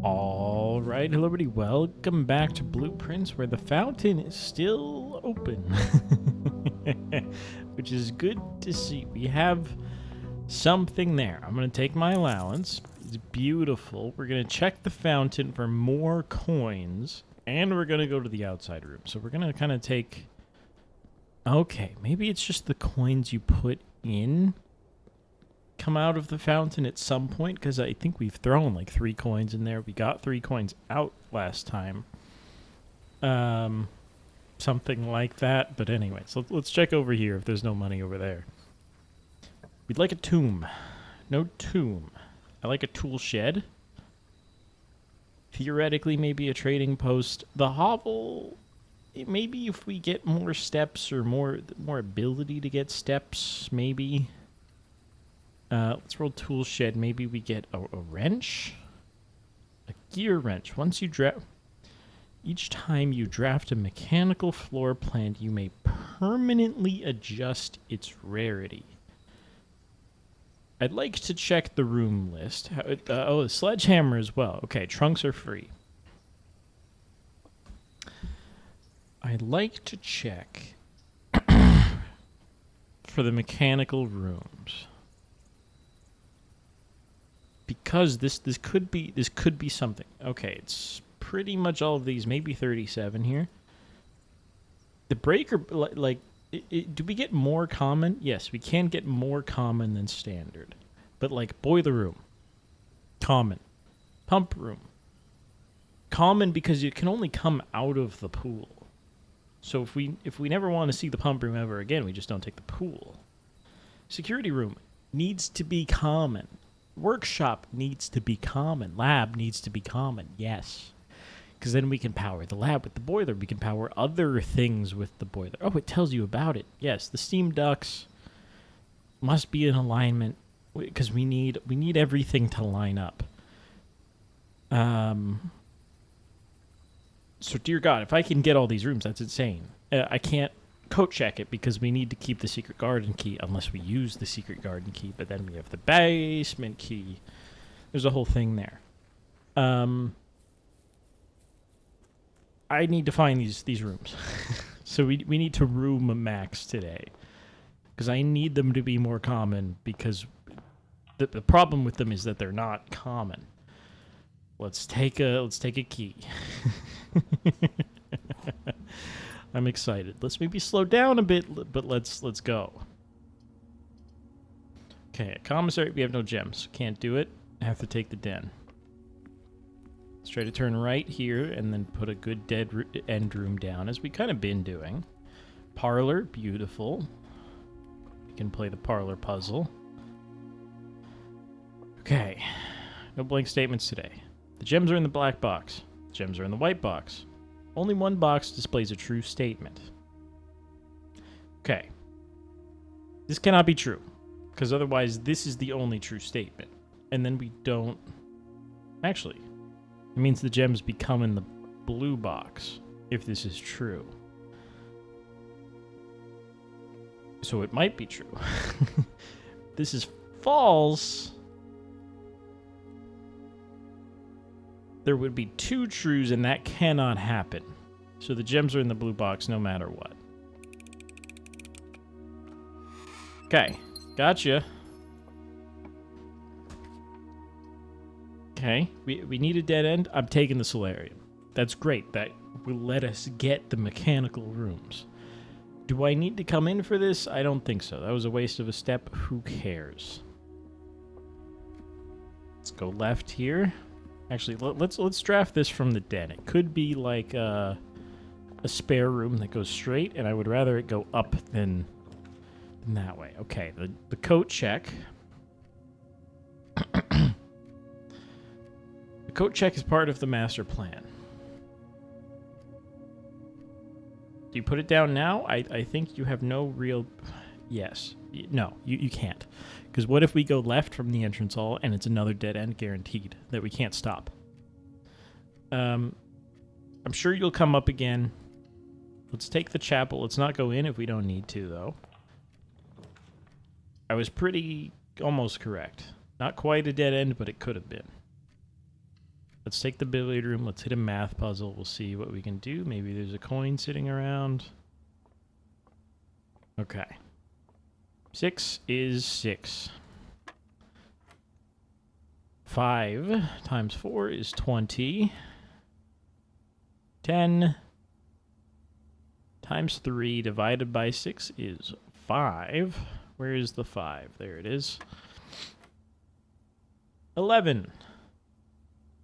All right, hello everybody. Welcome back to Blueprints, where the fountain is still open, which is good to see. We have something there. I'm going to take my allowance. It's beautiful. We're going to check the fountain for more coins, and we're going to go to the outside room. So we're going to kind of take... Okay, maybe it's just the coins you put in come out of the fountain at some point, because I think we've thrown like 3 coins in there. We got 3 coins out last time. Something like that. But anyway, so let's check over here if there's no money over there. We'd like a tomb. No tomb. I like a tool shed. Theoretically, maybe a trading post. The hovel, maybe if we get more steps or more ability to get steps, maybe. Let's roll tool shed. Maybe we get a wrench? A gear wrench. Each time you draft a mechanical floor plan, you may permanently adjust its rarity. I'd like to check the room list. Oh, the sledgehammer as well. Okay, trunks are free. I'd like to check for the mechanical rooms. Because this could be something. Okay, it's pretty much all of these, maybe 37 here. The breaker, like, do we get more common? Yes, we can get more common than standard. But like boiler room, common. Pump room, common because it can only come out of the pool. So if we never want to see the pump room ever again, we just don't take the pool. Security room needs to be common. Workshop needs to be common. Lab needs to be common, yes. Because then we can power the lab with the boiler. We can power other things with the boiler. Oh, it tells you about it. Yes, the steam ducts must be in alignment because we need everything to line up. So, dear God, if I can get all these rooms, that's insane. I can't code check it because we need to keep the secret garden key unless we use the secret garden key, but then we have the basement key. There's a whole thing there. I need to find these rooms. So we need to room max today because I need them to be more common because the problem with them is that they're not common. Let's take a key. I'm excited. Let's maybe slow down a bit, but let's go. Okay, at commissary, we have no gems. Can't do it. I have to take the den. Let's try to turn right here and then put a good dead end room down, as we kind of been doing. Parlor, beautiful. We can play the parlor puzzle. Okay, no blank statements today. The gems are in the black box. The gems are in the white box. Only one box displays a true statement. Okay. This cannot be true, because otherwise this is the only true statement. And then we don't... Actually, it means the gems become in the blue box, if this is true. So it might be true. This is false. There would be 2 trues, and that cannot happen. So the gems are in the blue box no matter what. Okay, gotcha. Okay, we need a dead end. I'm taking the solarium. That's great. That will let us get the mechanical rooms. Do I need to come in for this? I don't think so. That was a waste of a step. Who cares? Let's go left here. Actually, let's draft this from the den. It could be like a spare room that goes straight, and I would rather it go up than that way. Okay, the coat check. The coat check is part of the master plan. Do you put it down now? I think you have no real... Yes. No, you can't. Because what if we go left from the entrance hall and it's another dead end guaranteed that we can't stop? I'm sure you'll come up again. Let's take the chapel. Let's not go in if we don't need to, though. I was pretty almost correct. Not quite a dead end, but it could have been. Let's take the billiard room. Let's hit a math puzzle. We'll see what we can do. Maybe there's a coin sitting around. Okay. 6 is 6. 5 times 4 is 20. 10 times 3 divided by 6 is 5. Where is the 5? There it is. 11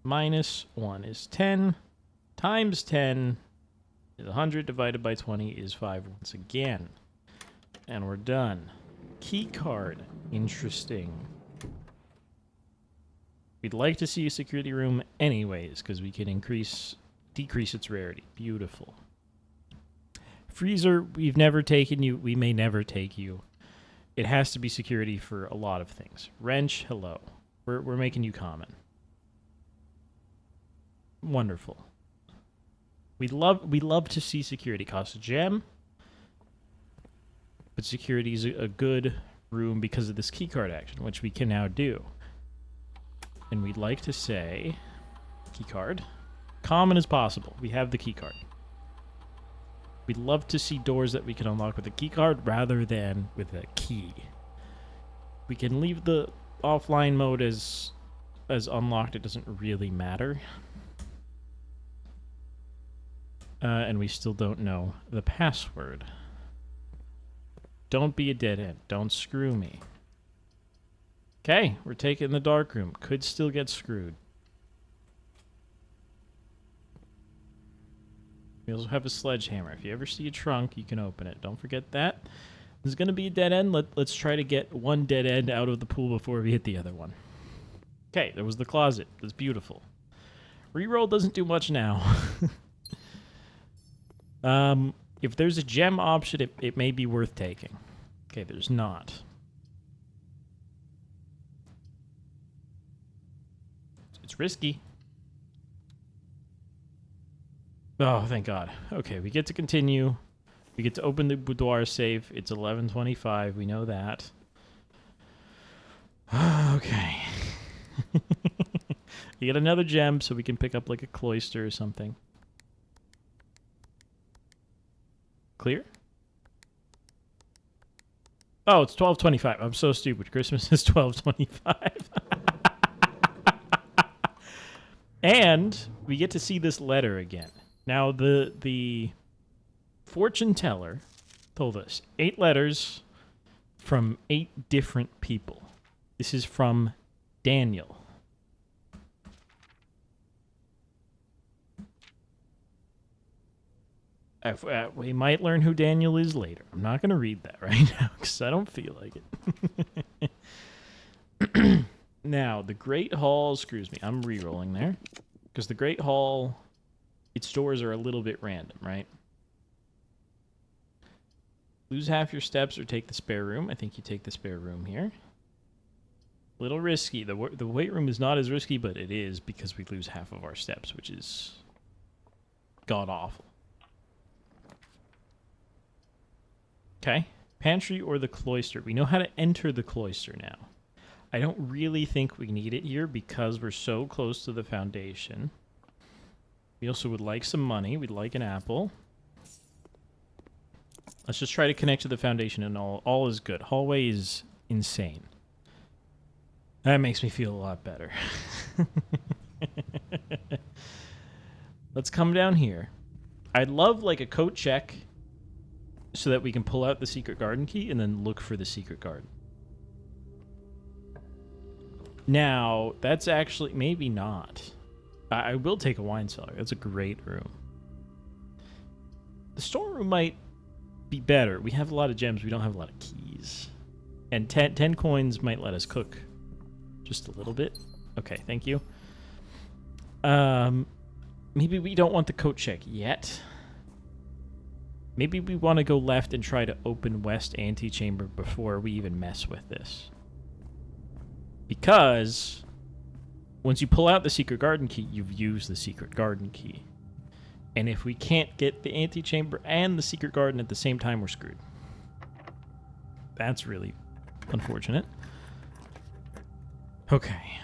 minus 1 is 10. Times 10 is 100 divided by 20 is 5 once again. And we're done. Key card. Interesting. We'd like to see a security room anyways, because we can decrease its rarity. Beautiful. Freezer, we've never taken you. We may never take you. It has to be security for a lot of things. Wrench, hello. We're making you common. Wonderful. We love to see security. Cost a gem. But security is a good room because of this keycard action, which we can now do. And we'd like to say keycard. Common as possible. We have the keycard. We'd love to see doors that we can unlock with a keycard rather than with a key. We can leave the offline mode as unlocked. It doesn't really matter. And we still don't know the password. Don't be a dead end. Don't screw me. Okay, we're taking the dark room. Could still get screwed. We also have a sledgehammer. If you ever see a trunk, you can open it. Don't forget that. There's going to be a dead end. Let's try to get one dead end out of the pool before we hit the other one. Okay, there was the closet. That's beautiful. Reroll doesn't do much now. If there's a gem option, it may be worth taking. Okay, there's not. It's risky. Oh, thank God. Okay, we get to continue. We get to open the boudoir safe. It's 11:25. We know that. Okay. You get another gem so we can pick up like a cloister or something. Clear? Oh, it's 12:25. I'm so stupid. Christmas is 12:25. And we get to see this letter again. Now, the fortune teller told us 8 letters from 8 different people. This is from Daniel. We might learn who Daniel is later. I'm not going to read that right now because I don't feel like it. Now, the Great Hall screws me. I'm re-rolling there because the Great Hall, its doors are a little bit random, right? Lose half your steps or take the spare room. I think you take the spare room here. A little risky. The weight room is not as risky, but it is because we lose half of our steps, which is god-awful. Okay. Pantry or the cloister. We know how to enter the cloister now. I don't really think we need it here because we're so close to the foundation. We also would like some money. We'd like an apple. Let's just try to connect to the foundation and all is good. Hallway is insane. That makes me feel a lot better. Let's come down here. I'd love like a coat check so that we can pull out the secret garden key and then look for the secret garden. Now, that's actually maybe not. I will take a wine cellar. That's a great room. The storeroom might be better. We have a lot of gems. We don't have a lot of keys. And 10 coins might let us cook just a little bit. Okay, thank you. Maybe we don't want the coat check yet. Maybe we want to go left and try to open West Antechamber before we even mess with this. Because once you pull out the secret garden key, you've used the secret garden key. And if we can't get the antechamber and the secret garden at the same time, we're screwed. That's really unfortunate. Okay.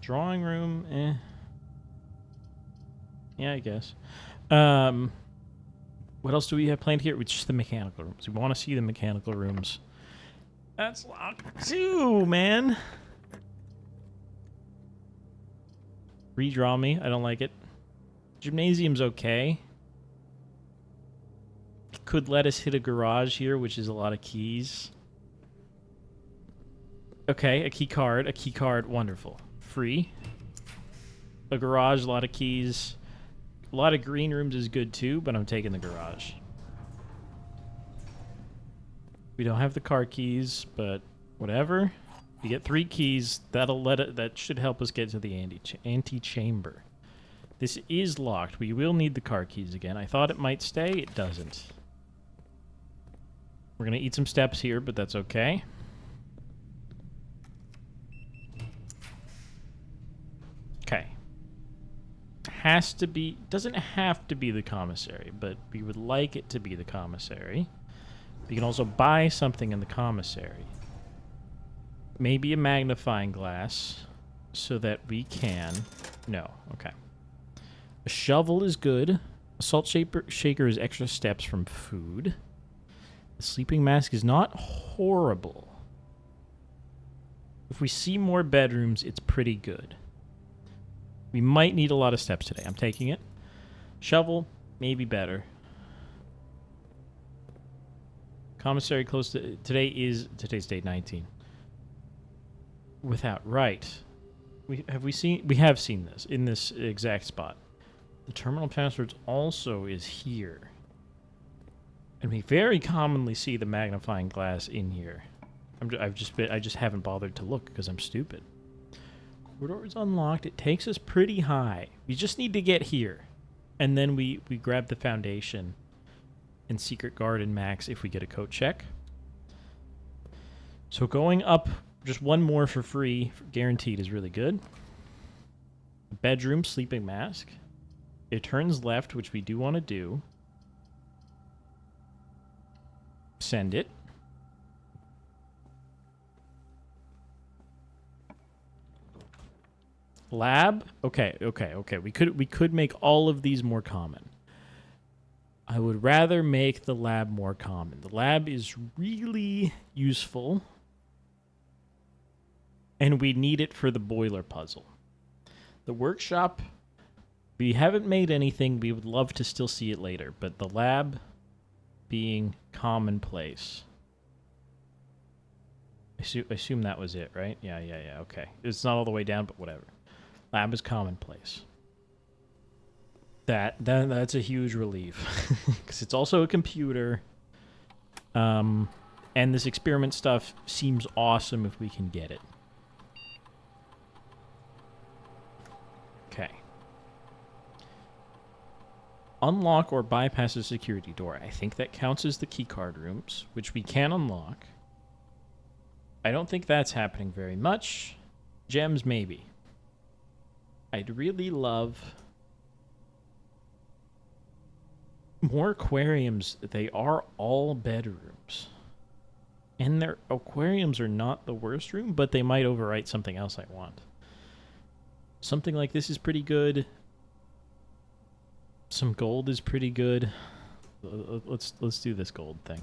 Drawing room, eh. Yeah, I guess. What else do we have planned here? It's just the mechanical rooms. We want to see the mechanical rooms. That's locked too, man. Redraw me. I don't like it. Gymnasium's okay. Could let us hit a garage here, which is a lot of keys. Okay, a key card. A key card. Wonderful. Free. A garage, a lot of keys. A lot of green rooms is good too, but I'm taking the garage. We don't have the car keys, but whatever. We get 3 keys. That should help us get to the antechamber. This is locked. We will need the car keys again. I thought it might stay. It doesn't. We're gonna eat some steps here, but that's okay. Okay. Has to be, doesn't have to be the commissary, but we would like it to be the commissary. We can also buy something in the commissary. Maybe a magnifying glass so that we can... No, okay. A shovel is good. A salt shaker is extra steps from food. The sleeping mask is not horrible. If we see more bedrooms, it's pretty good. We might need a lot of steps today. I'm taking it. Shovel, maybe better. Commissary close to... Today's date 19. Without... Right. We have seen this in this exact spot. The terminal passwords also is here. And we very commonly see the magnifying glass in here. I just haven't bothered to look because I'm stupid. Corridor is unlocked. It takes us pretty high. We just need to get here. And then we grab the foundation and secret garden max if we get a code check. So going up just one more for free, guaranteed, is really good. Bedroom, sleeping mask. It turns left, which we do want to do. Send it. Lab? Okay. We could make all of these more common. I would rather make the lab more common. The lab is really useful. And we need it for the boiler puzzle. The workshop, we haven't made anything. We would love to still see it later. But the lab being commonplace. I assume that was it, right? Yeah, okay. It's not all the way down, but whatever. Lab is commonplace. That's a huge relief. Because it's also a computer. And this experiment stuff seems awesome if we can get it. Okay. Unlock or bypass a security door. I think that counts as the keycard rooms, which we can unlock. I don't think that's happening very much. Gems, maybe. I'd really love more aquariums. They are all bedrooms. And their aquariums are not the worst room, but they might overwrite something else I want. Something like this is pretty good. Some gold is pretty good. Let's do this gold thing.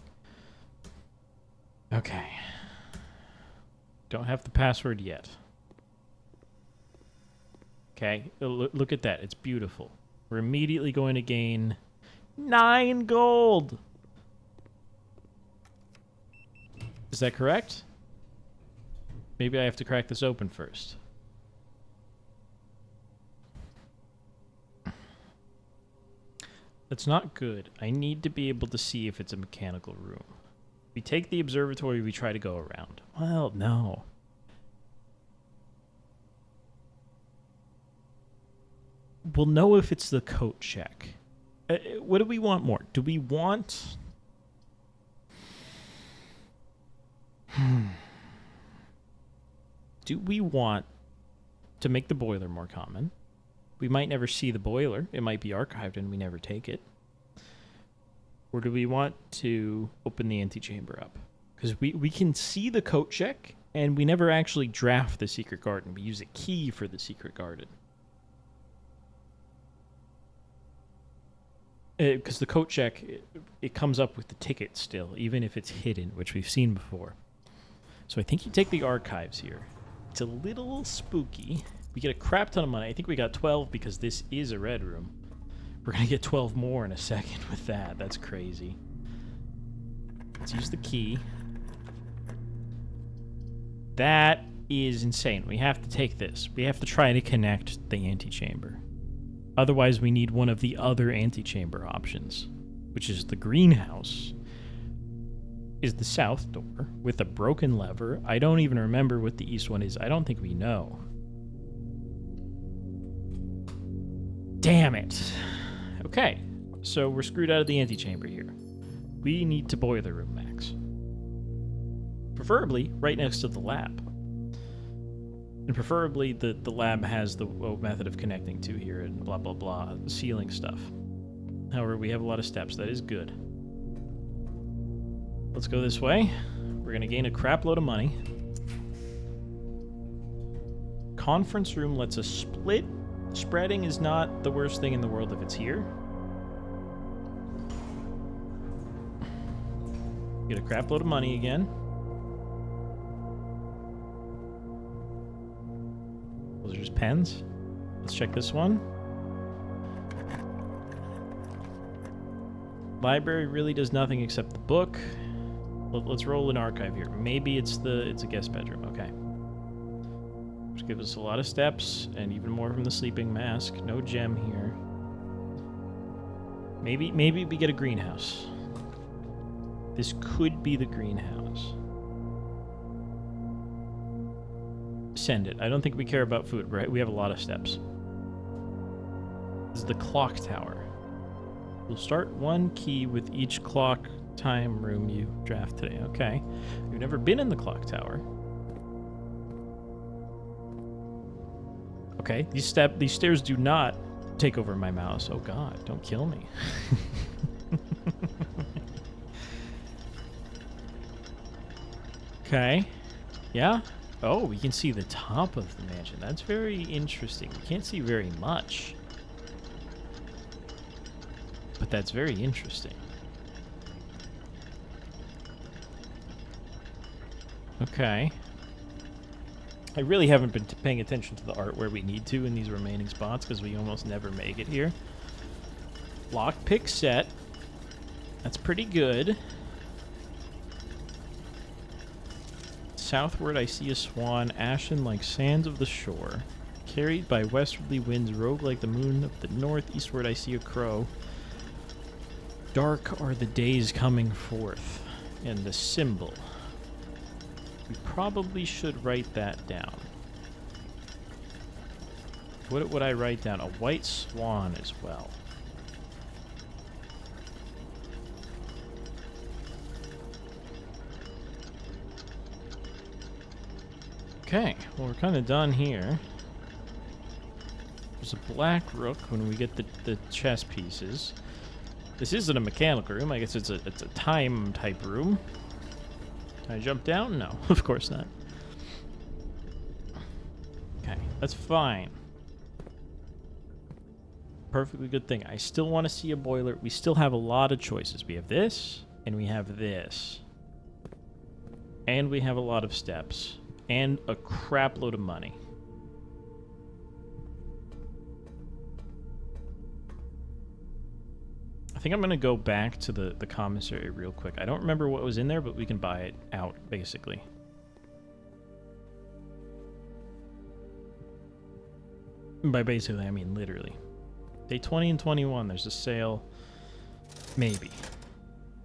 Okay. Don't have the password yet. Okay, look at that. It's beautiful. We're immediately going to gain 9 gold. Is that correct? Maybe I have to crack this open first. That's not good. I need to be able to see if it's a mechanical room. We take the observatory, we try to go around. Well, no. We'll know if it's the coat check. What do we want more? Do we want... Do we want to make the boiler more common? We might never see the boiler. It might be archived and we never take it. Or do we want to open the antechamber up? Because we can see the coat check And we never actually draft the secret garden. We use a key for the secret garden. Because the coat check, it comes up with the ticket still, even if it's hidden, which we've seen before. So I think you take the archives here. It's a little spooky. We get a crap ton of money. I think we got 12 because this is a red room. We're going to get 12 more in a second with that. That's crazy. Let's use the key. That is insane. We have to take this. We have to try to connect the antechamber. Otherwise, we need one of the other antechamber options, which is the greenhouse. Is the south door with a broken lever. I don't even remember what the east one is. I don't think we know. Damn it. Okay, so we're screwed out of the antechamber here. We need to boiler room Max. Preferably right next to the lab. And preferably the lab has the method of connecting to here and blah, blah, blah, ceiling stuff. However, we have a lot of steps. That is good. Let's go this way. We're going to gain a crap load of money. Conference room lets us split. Spreading is not the worst thing in the world if it's here. Get a crap load of money again. Those are just pens. Let's check this one. Library really does nothing except the book. Let's roll an archive here. Maybe it's a guest bedroom. Okay. Which gives us a lot of steps and even more from the sleeping mask. No gem here. Maybe we get a greenhouse. This could be the greenhouse. Send it. I don't think we care about food, right? We have a lot of steps. This is the clock tower. We'll start one key with each clock time room you draft today. Okay. You've never been in the clock tower. Okay. These stairs do not take over my mouse. Oh god, don't kill me. Okay. Yeah? Oh, we can see the top of the mansion. That's very interesting. We can't see very much. But that's very interesting. Okay. I really haven't been paying attention to the art where we need to in these remaining spots because we almost never make it here. Lockpick set. That's pretty good. Southward I see a swan, ashen like sands of the shore. Carried by westerly winds, rogue like the moon of the north. Eastward I see a crow. Dark are the days coming forth. And the symbol. We probably should write that down. What would I write down? A white swan as well. Okay, well we're kind of done here. There's a black rook when we get the chess pieces. This isn't a mechanical room. I guess it's a time type room. Can I jump down? No, of course not. Okay, that's fine. Perfectly good thing. I still want to see a boiler. We still have a lot of choices. We have this, and we have this. And we have a lot of steps. And a crap load of money. I think I'm going to go back to the commissary real quick. I don't remember what was in there, but we can buy it out, basically. And by basically, I mean literally. Day 20 and 21, there's a sale. Maybe.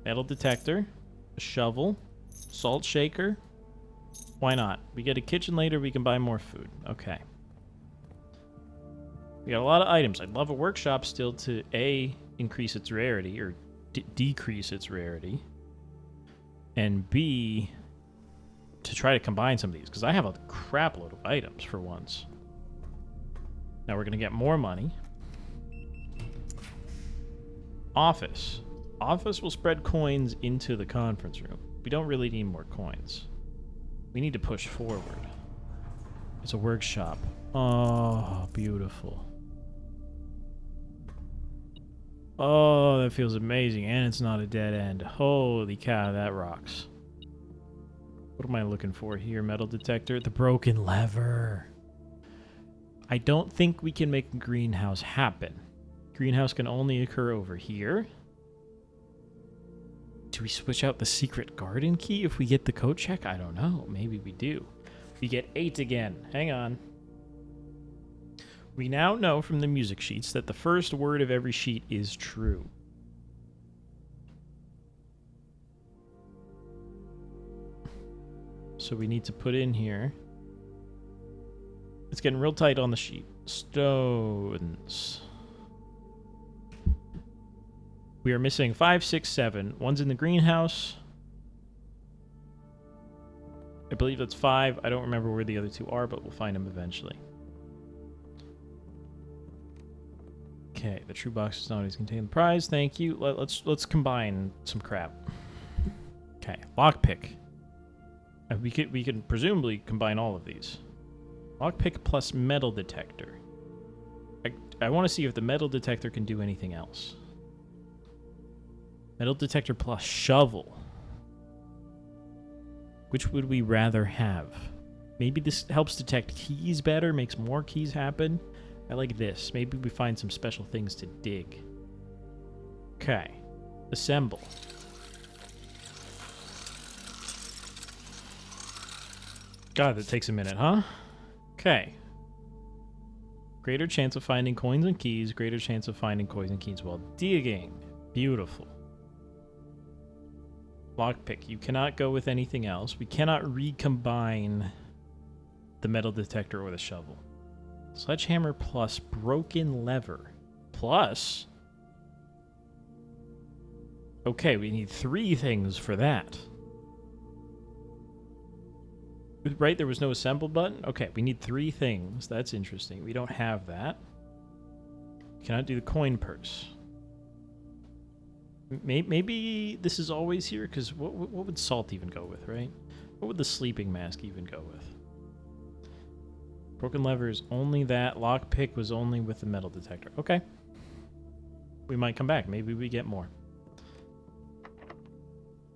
Metal detector. A shovel. Salt shaker. Why not? We get a kitchen later, we can buy more food. Okay. We got a lot of items. I'd love a workshop still to A, increase its rarity, or decrease its rarity, and B, to try to combine some of these, because I have a crap load of items for once. Now we're going to get more money. Office. Office will spread coins into the conference room. We don't really need more coins. We need to push forward. It's a workshop. Oh, beautiful. Oh, that feels amazing. And it's not a dead end. Holy cow, that rocks. What am I looking for here? Metal detector. The broken lever. I don't think we can make a greenhouse happen. Greenhouse can only occur over here. Do we switch out the secret garden key if we get the code check? I don't know. Maybe we do. We get 8 again. Hang on. We now know from the music sheets that the first word of every sheet is true. So we need to put in here. It's getting real tight on the sheet. Stones. We are missing 5, 6, 7. One's in the greenhouse. I believe that's 5. I don't remember where the other 2 are, but we'll find them eventually. Okay, the true box does not always contain the prize. Thank you. Let's combine some crap. Okay, lockpick. We can presumably combine all of these. Lockpick plus metal detector. I want to see if the metal detector can do anything else. Metal detector plus shovel. Which would we rather have? Maybe this helps detect keys better, makes more keys happen. I like this. Maybe we find some special things to dig. Okay. Assemble. God, that takes a minute, huh? Okay. Greater chance of finding coins and keys. Greater chance of finding coins and keys while digging. Beautiful. Lockpick. You cannot go with anything else. We cannot recombine the metal detector or the shovel. Sledgehammer plus broken lever. Plus... Okay, we need 3 things for that. Right, there was no assemble button? Okay, we need 3 things. That's interesting. We don't have that. Cannot do the coin purse. Maybe this is always here, because what would salt even go with, right? What would the sleeping mask even go with? Broken lever is only that. Lockpick was only with the metal detector. Okay. We might come back. Maybe we get more.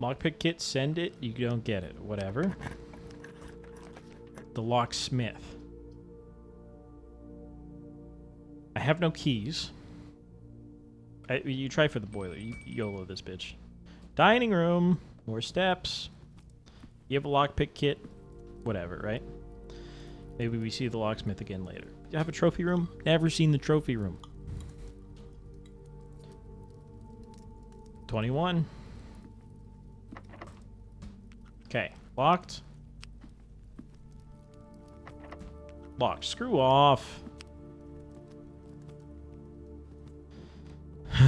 Lockpick kit, send it. You don't get it. Whatever. The locksmith. I have no keys. You try for the boiler. You YOLO this bitch. Dining room. More steps. You have a lockpick kit. Whatever, right? Maybe we see the locksmith again later. You have a trophy room? Never seen the trophy room. 21. Okay. Locked. Locked. Screw off.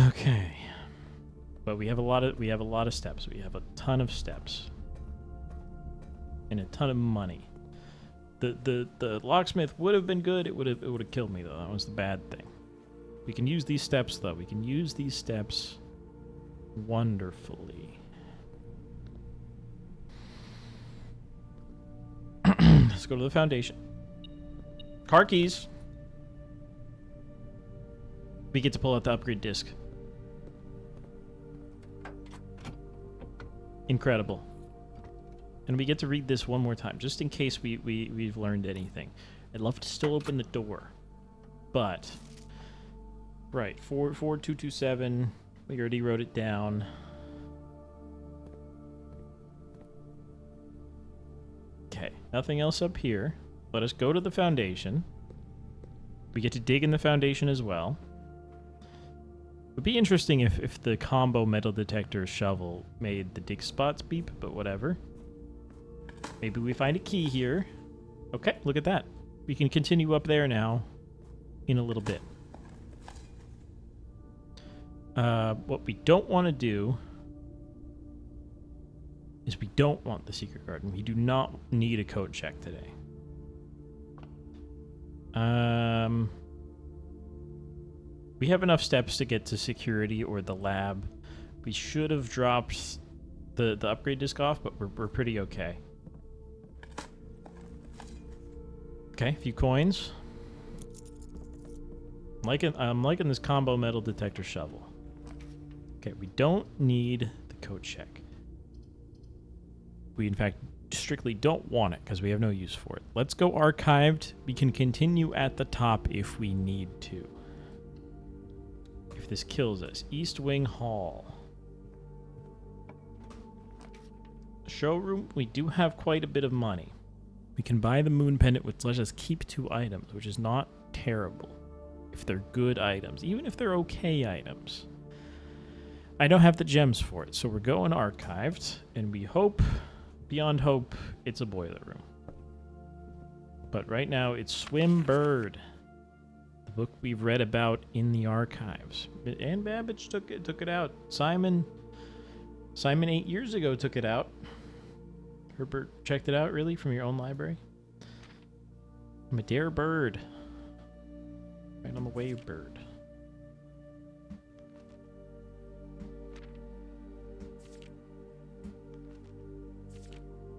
Okay. But we have a lot of steps. We have a ton of steps. And a ton of money. The locksmith would have been good. It would have killed me though. That was the bad thing. We can use these steps though. We can use these steps wonderfully. Let's go to the foundation. Car keys. We get to pull out the upgrade disc. Incredible. And we get to read this one more time, just in case we've learned anything. I'd love to still open the door. But... Right, 44227. We already wrote it down. Okay, nothing else up here. Let us go to the foundation. We get to dig in the foundation as well. It would be interesting if the combo metal detector shovel made the dig spots beep, but whatever. Maybe we find a key here. Okay, look at that. We can continue up there now in a little bit. What we don't want to do is we don't want the secret garden. We do not need a code check today. We have enough steps to get to security or the lab. We should have dropped the upgrade disc off, but we're pretty okay. Okay, a few coins. I'm liking this combo metal detector shovel. Okay, we don't need the code check. We, in fact, strictly don't want it because we have no use for it. Let's go archived. We can continue at the top if we need to. If this kills us. East Wing Hall. Showroom, we do have quite a bit of money. We can buy the moon pendant, which lets us keep 2 items, which is not terrible if they're good items, even if they're okay items. I don't have the gems for it, so we're going archived, and we hope, beyond hope, it's a boiler room. But right now, it's Swim Bird, the book we've read about in the archives. And Babbage took it out. Simon 8 years ago took it out. Herbert checked it out, really, from your own library. I'm a dare bird. Right on the wave bird.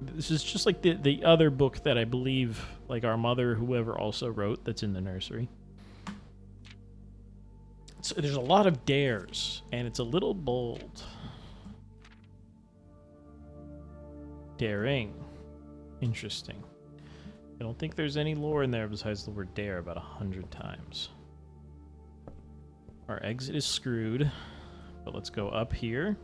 This is just like the other book that I believe, like Our Mother, whoever also wrote, that's in the nursery. So there's a lot of dares, and it's a little bold. Daring. Interesting. I don't think there's any lore in there besides the word dare about 100 times. Our exit is screwed, but let's go up here.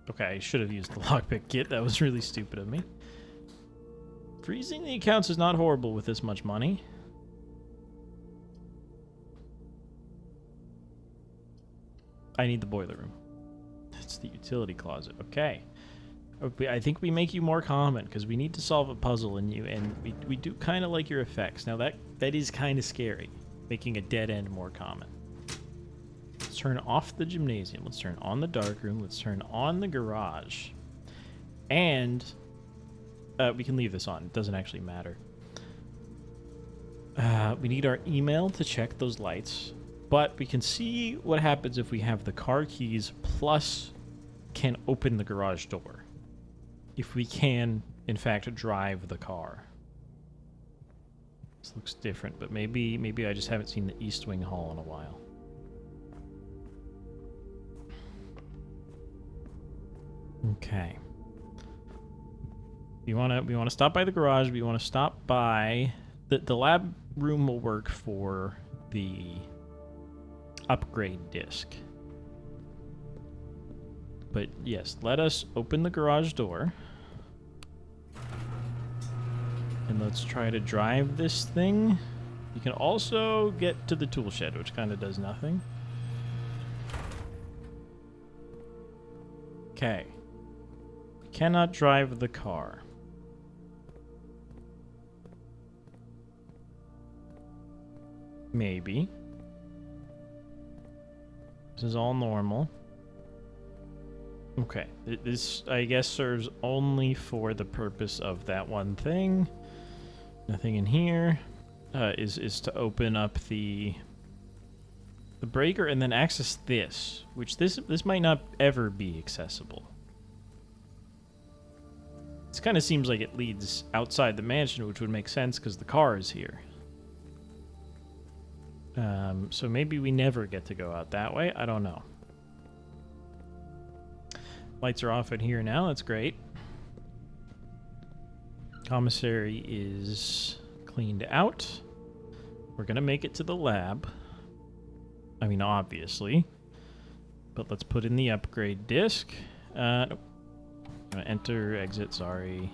Okay, I should have used the lockpick kit. That was really stupid of me. Freezing the accounts is not horrible with this much money. I need the boiler room. It's the utility closet. Okay. I think we make you more common because we need to solve a puzzle in you, and we do kind of like your effects. Now that is kind of scary, making a dead end more common. Let's turn off the gymnasium. Let's turn on the dark room. Let's turn on the garage. And we can leave this on. It doesn't actually matter. We need our email to check those lights. But we can see what happens if we have the car keys plus can open the garage door. If we can, in fact, drive the car. This looks different, but maybe I just haven't seen the East Wing Hall in a while. Okay. We want to stop by the garage. We want to stop by the lab room will work for the upgrade disc. But yes, let us open the garage door. And let's try to drive this thing. You can also get to the tool shed, which kind of does nothing. Okay. We cannot drive the car. Maybe. This is all normal. Okay, this, I guess, serves only for the purpose of that one thing. Nothing in here. Is to open up the breaker and then access this, which this might not ever be accessible. This kind of seems like it leads outside the mansion, which would make sense because the car is here. So maybe we never get to go out that way. I don't know. Lights are off in here now. That's great. Commissary is cleaned out. We're going to make it to the lab. I mean, obviously. But let's put in the upgrade disc. Nope. I'm going to enter, exit, sorry.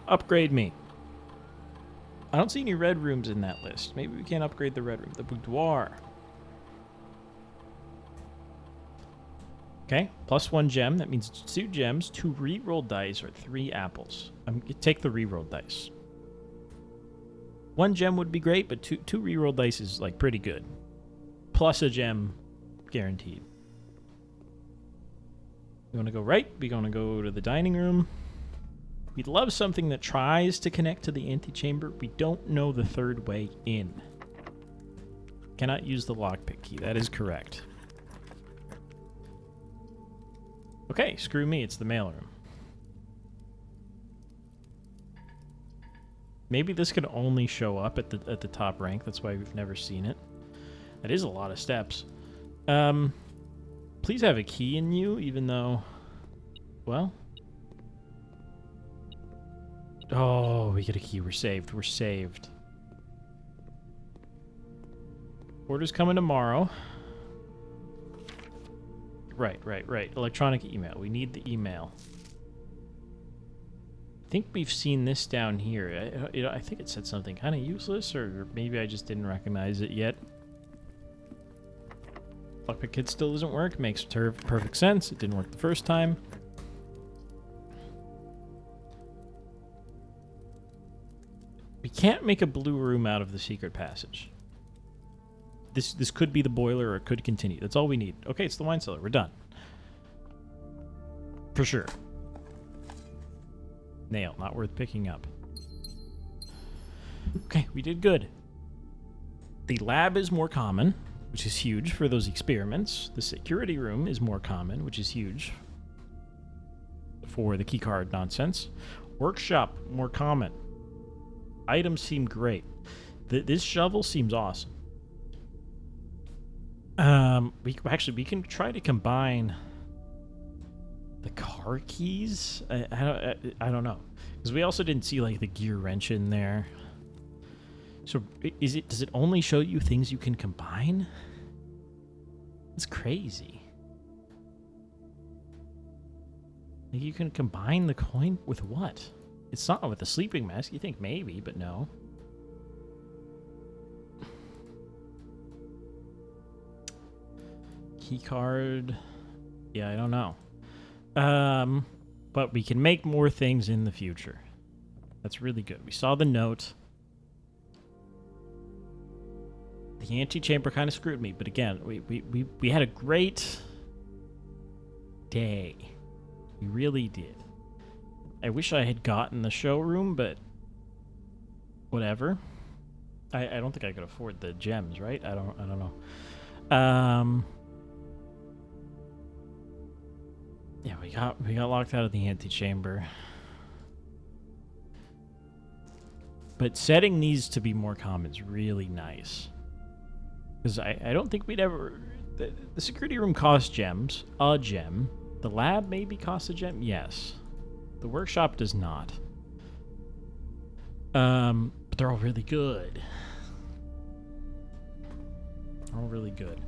Upgrade me. I don't see any red rooms in that list. Maybe we can't upgrade the red room. The boudoir. Okay, plus 1 gem. That means 2 gems, 2 reroll dice, or 3 apples. Take the reroll dice. 1 gem would be great, but 2 reroll dice is like pretty good. Plus a gem, guaranteed. We want to go right. We're going to go to the dining room. We'd love something that tries to connect to the antechamber. We don't know the third way in. Cannot use the lockpick key. That is correct. Okay, screw me. It's the mailroom. Maybe this can only show up at the top rank. That's why we've never seen it. That is a lot of steps. Please have a key in you, even though... Well... Oh, we get a key. We're saved. We're saved. Order's coming tomorrow. Right. Electronic email. We need the email. I think we've seen this down here. I think it said something kind of useless, or maybe I just didn't recognize it yet. Lockpick kit still doesn't work. Makes perfect sense. It didn't work the first time. We can't make a blue room out of the secret passage. This could be the boiler, or it could continue. That's all we need. Okay, it's the wine cellar. We're done. For sure. Nail. Not worth picking up. Okay, we did good. The lab is more common, which is huge for those experiments. The security room is more common, which is huge for the keycard nonsense. Workshop, more common. Items seem great. This shovel seems awesome. We can try to combine the car keys. I don't know, because we also didn't see like the gear wrench in there. So does it only show you things you can combine? It's crazy. Like, you can combine the coin with what? It's not with the sleeping mask. You think maybe, but no. Key card. Yeah, I don't know. But we can make more things in the future. That's really good. We saw the note. The antechamber kind of screwed me, but again, we had a great day. We really did. I wish I had gotten the showroom, but whatever. I don't think I could afford the gems, right? I don't know. Yeah, we got locked out of the antechamber. But setting these to be more common is really nice. Because I don't think we'd ever... The security room costs gems. A gem. The lab maybe costs a gem? Yes. The workshop does not. But they're all really good. They're all really good.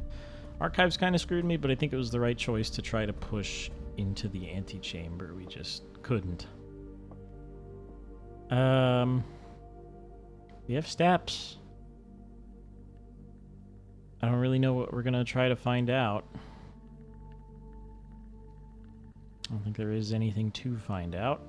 Archives kind of screwed me, but I think it was the right choice to try to push into the antechamber. We just couldn't. We have steps. I don't really know what we're gonna try to find out. I don't think there is anything to find out.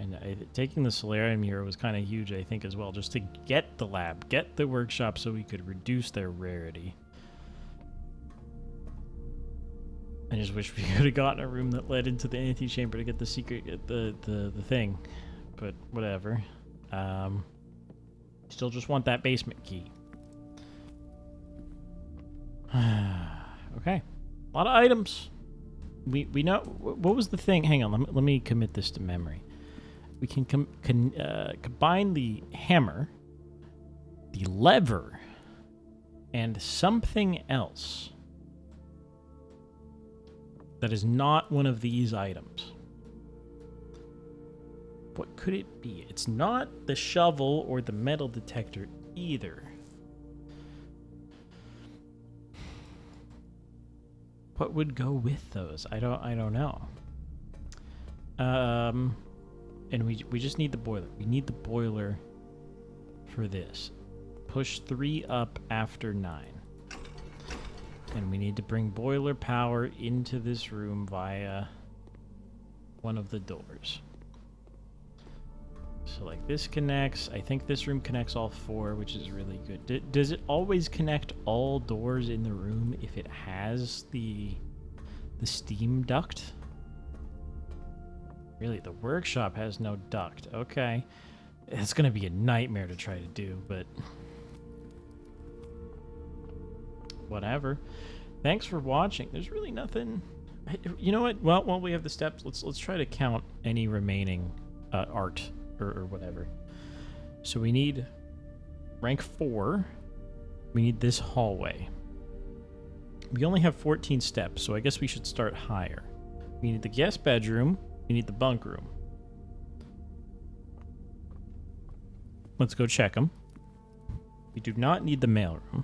And taking the Solarium here was kind of huge, I think, as well, just to get the lab, get the workshop so we could reduce their rarity. I just wish we could have gotten a room that led into the antechamber to get the secret, the thing. But whatever. Still just want that basement key. Okay. A lot of items. We know... What was the thing? Hang on, let me commit this to memory. We can combine the hammer, the lever, and something else that is not one of these items. What could it be? It's not the shovel or the metal detector either. What would go with those? I don't know. And we just need the boiler. We need the boiler for this. Push 3 up after 9. And we need to bring boiler power into this room via one of the doors. So like this connects. I think this room connects all 4, which is really good. Does it always connect all doors in the room if it has the steam duct? Really, the workshop has no duct. Okay. It's going to be a nightmare to try to do, but whatever. Thanks for watching. There's really nothing. You know what? Well, while we have the steps, let's try to count any remaining art or whatever. So we need rank 4. We need this hallway. We only have 14 steps, so I guess we should start higher. We need the guest bedroom. We need the bunk room. Let's go check them. We do not need the mailroom.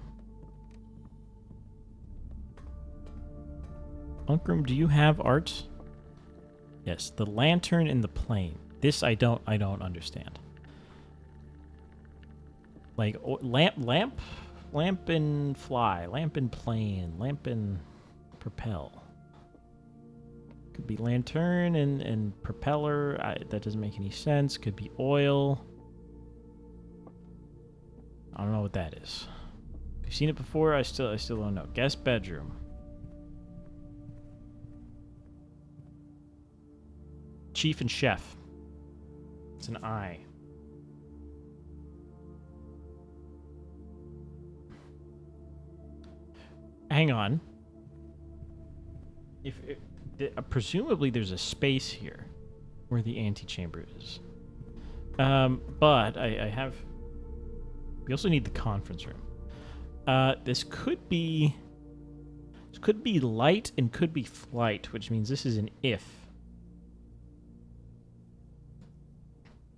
Bunk room, do you have art? Yes, the lantern and the plane. This I don't understand. Like lamp and fly, lamp and plane, lamp and propel. Could be lantern and propeller. That doesn't make any sense. Could be oil. I don't know what that is. I've seen it before. I still don't know. Guest bedroom. Chief and chef. It's an I. Hang on. Presumably there's a space here where the antechamber is. But I have... We also need the conference room. This could be light and could be flight, which means this is an if.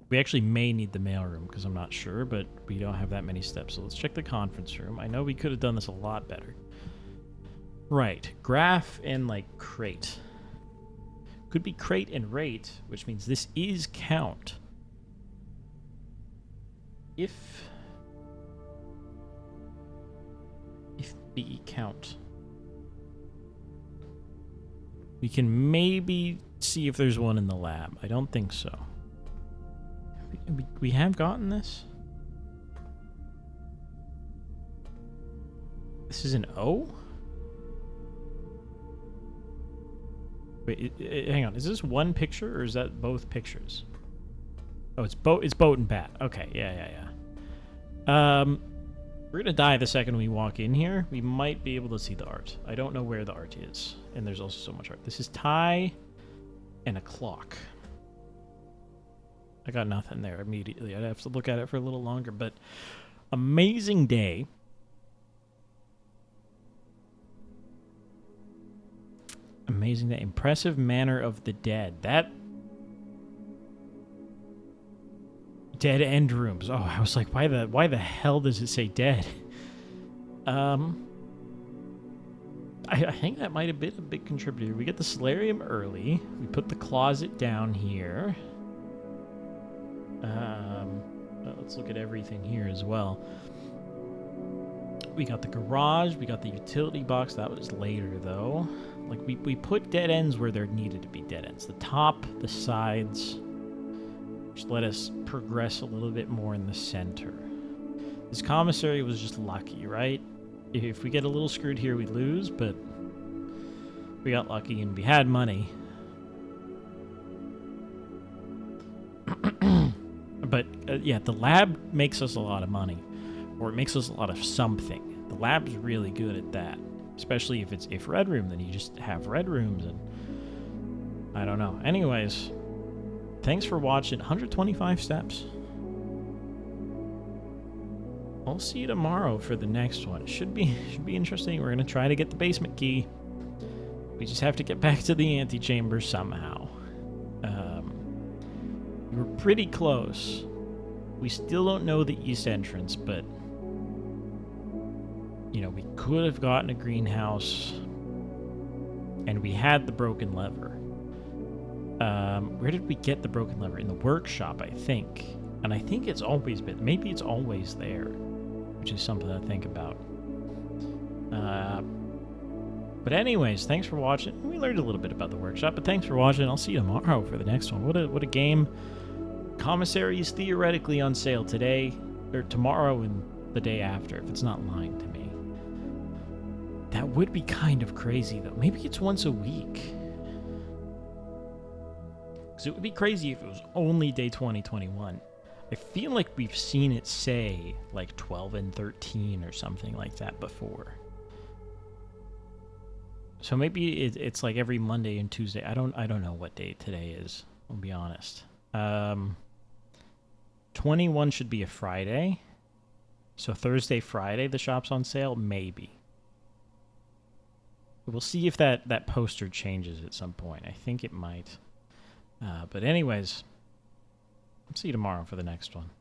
We actually may need the mailroom because I'm not sure, but we don't have that many steps. So let's check the conference room. I know we could have done this a lot better. Right, graph and like crate. Could be crate and rate, which means this is count. If B count. We can maybe see if there's one in the lab. I don't think so. We have gotten this? This is an O? Wait, hang on. Is this one picture or is that both pictures? Oh, it's boat and bat. Okay, yeah. We're gonna die the second we walk in here. We might be able to see the art. I don't know where the art is, and there's also so much art. This is tie and a clock. I got nothing there immediately. I'd have to look at it for a little longer, but amazing day. Amazing day. Impressive manner of the dead. That dead end rooms. Oh, I was like, why the hell does it say dead? I think that might have been a big contributor. We get the solarium early. We put the closet down here. Let's look at everything here as well. We got the garage. We got the utility box. That was later, though. Like, we put dead ends where there needed to be dead ends. The top, the sides, which let us progress a little bit more in the center. This commissary was just lucky, right? If we get a little screwed here, we lose, but we got lucky and we had money. But, yeah, the lab makes us a lot of money. Or it makes us a lot of something. The lab's really good at that. Especially if it's Red Room, then you just have Red Rooms and... I don't know. Anyways, thanks for watching. 125 steps. I'll see you tomorrow for the next one. It should be interesting. We're going to try to get the basement key. We just have to get back to the antechamber somehow. We were pretty close. We still don't know the east entrance, but... You know, we could have gotten a greenhouse. And we had the broken lever. Where did we get the broken lever? In the workshop, I think. And I think it's always been... Maybe it's always there. Which is something to think about. But anyways, thanks for watching. We learned a little bit about the workshop, but thanks for watching. I'll see you tomorrow for the next one. What a game. Commissary is theoretically on sale today, or tomorrow and the day after, if it's not lying to me. That would be kind of crazy, though. Maybe it's once a week. Because it would be crazy if it was only day 2021. I feel like we've seen it say, like, 12 and 13 or something like that before. So maybe it's like every Monday and Tuesday. I don't know what day today is. I'll be honest. 21 should be a Friday. So Thursday, Friday, the shop's on sale? Maybe. We'll see if that poster changes at some point. I think it might. But anyways, I'll see you tomorrow for the next one.